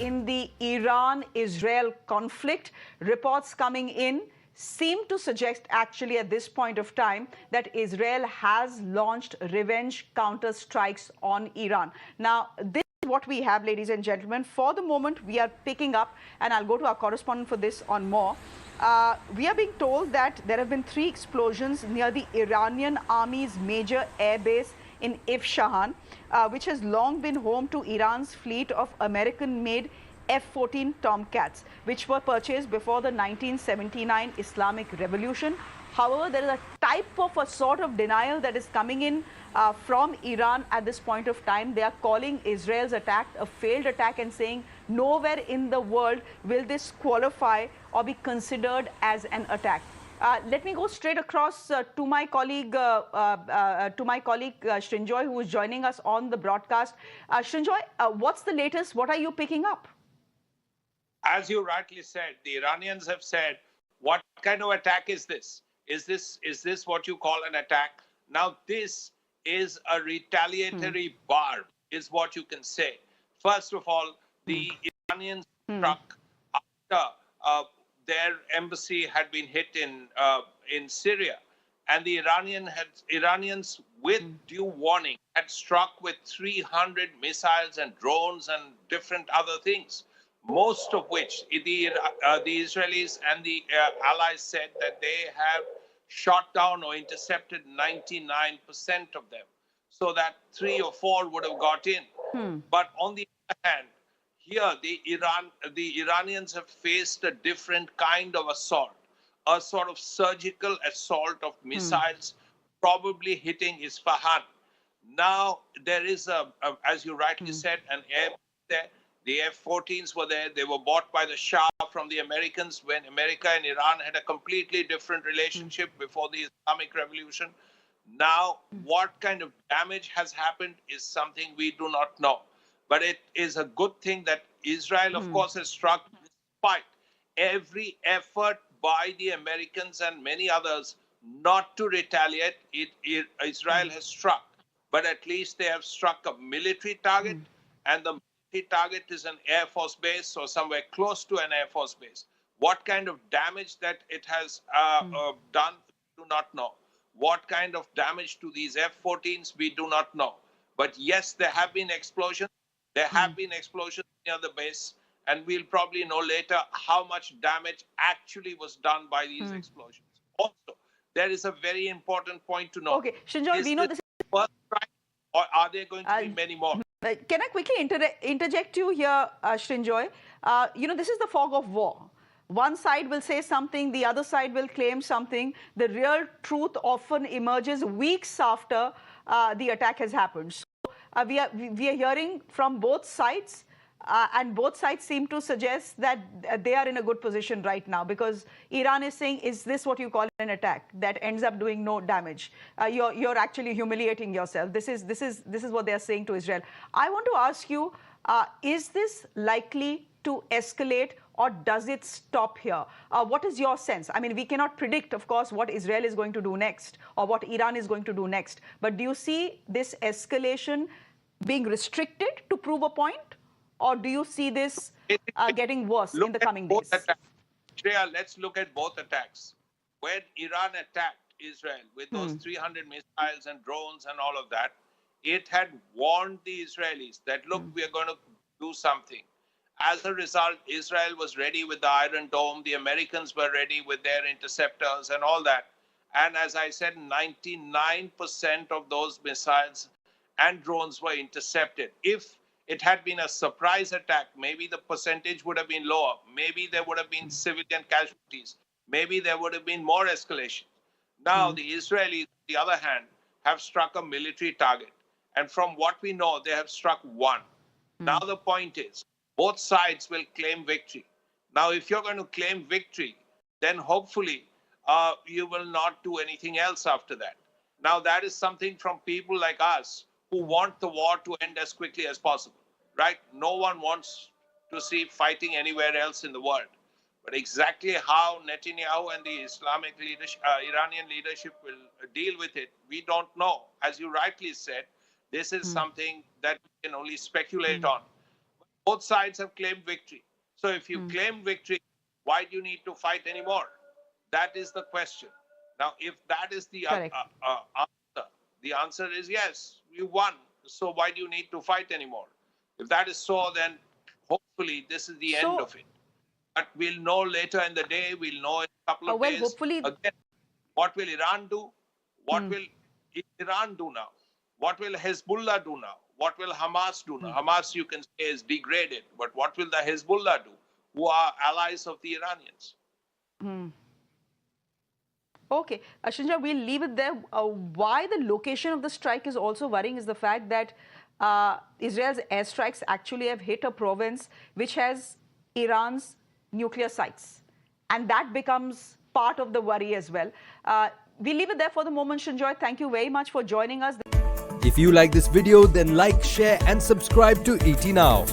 in the Iran-Israel conflict. Reports coming in seem to suggest actually at this point of time that Israel has launched revenge counter-strikes on Iran. Now, this is what we have, ladies and gentlemen. For the moment, we are picking up, and I'll go to our correspondent for this on more. We are being told that there have been 3 explosions near the Iranian army's major air base in Isfahan, which has long been home to Iran's fleet of American-made F-14 Tomcats, which were purchased before the 1979 Islamic Revolution. However, there is a type of a sort of denial that is coming in from Iran at this point of time. They are calling Israel's attack a failed attack and saying nowhere in the world will this qualify or be considered as an attack. Let me go straight across to my colleague, Srinjoy, who is joining us on the broadcast. Srinjoy, what's the latest? What are you picking up? As you rightly said, the Iranians have said, what kind of attack is this? Is this what you call an attack? Now, this is a retaliatory barb, is what you can say. First of all, the Iranians struck after their embassy had been hit in Syria, and the Iranians, with due warning, had struck with 300 missiles and drones and different other things. Most of which the Israelis and the allies said that they have shot down or intercepted 99% of them, so that 3 or 4 would have got in. But on the other hand, here the Iranians have faced a different kind of assault, a sort of surgical assault of missiles, probably hitting Isfahan. Now there is as you rightly said, an air there. The F-14s were there. They were bought by the Shah from the Americans when America and Iran had a completely different relationship before the Islamic Revolution. Now, what kind of damage has happened is something we do not know. But it is a good thing that Israel, of course, has struck despite every effort by the Americans and many others not to retaliate. Israel has struck. But at least they have struck a military target, and the target is an Air Force base or somewhere close to an Air Force base. What kind of damage that it has done, we do not know. What kind of damage to these F-14s, we do not know. But yes, there have been explosions. There have been explosions near the base, and we'll probably know later how much damage actually was done by these explosions. Also, there is a very important point to note. Okay, Srinjoy, we know this is the first strike, or are there going to be many more? Can I quickly interject you here, Srinjoy? This is the fog of war. One side will say something, the other side will claim something. The real truth often emerges weeks after the attack has happened. So we are hearing from both sides, and both sides seem to suggest that they are in a good position right now, because Iran is saying, is this what you call an attack that ends up doing no damage? You're actually humiliating yourself. This is what they are saying to Israel. I want to ask you, is this likely to escalate, or does it stop here? What is your sense? I mean, we cannot predict, of course, what Israel is going to do next or what Iran is going to do next. But do you see this escalation being restricted to prove a point? Or do you see this getting worse in the coming days? Shreya, let's look at both attacks. When Iran attacked Israel with those 300 missiles and drones and all of that, it had warned the Israelis that, look, we are going to do something. As a result, Israel was ready with the Iron Dome. The Americans were ready with their interceptors and all that. And as I said, 99% of those missiles and drones were intercepted. If it had been a surprise attack, maybe the percentage would have been lower. Maybe there would have been civilian casualties. Maybe there would have been more escalation. Now, the Israelis, on the other hand, have struck a military target. And from what we know, they have struck one. Now, the point is, both sides will claim victory. Now, if you're going to claim victory, then hopefully you will not do anything else after that. Now, that is something from people like us who want the war to end as quickly as possible, right? No one wants to see fighting anywhere else in the world. But exactly how Netanyahu and the Islamic leadership, Iranian leadership will deal with it, we don't know. As you rightly said, this is something that we can only speculate on. Both sides have claimed victory. So if you claim victory, why do you need to fight anymore? That is the question. Now, if that is the Correct. answer, the answer is yes, you won. So why do you need to fight anymore? If that is so, then hopefully this is the end of it. But we'll know later in the day, we'll know in a couple of well, days. hopefully. Again, what will Iran do? What will Iran do now? What will Hezbollah do now? What will Hamas do now? Hamas, you can say, is degraded. But what will the Hezbollah do, who are allies of the Iranians? Okay, Shinjoy, we'll leave it there. Why the location of the strike is also worrying is the fact that Israel's airstrikes actually have hit a province which has Iran's nuclear sites. And that becomes part of the worry as well. We'll leave it there for the moment, Shinjoy. Thank you very much for joining us. If you like this video, then like, share and subscribe to ET Now.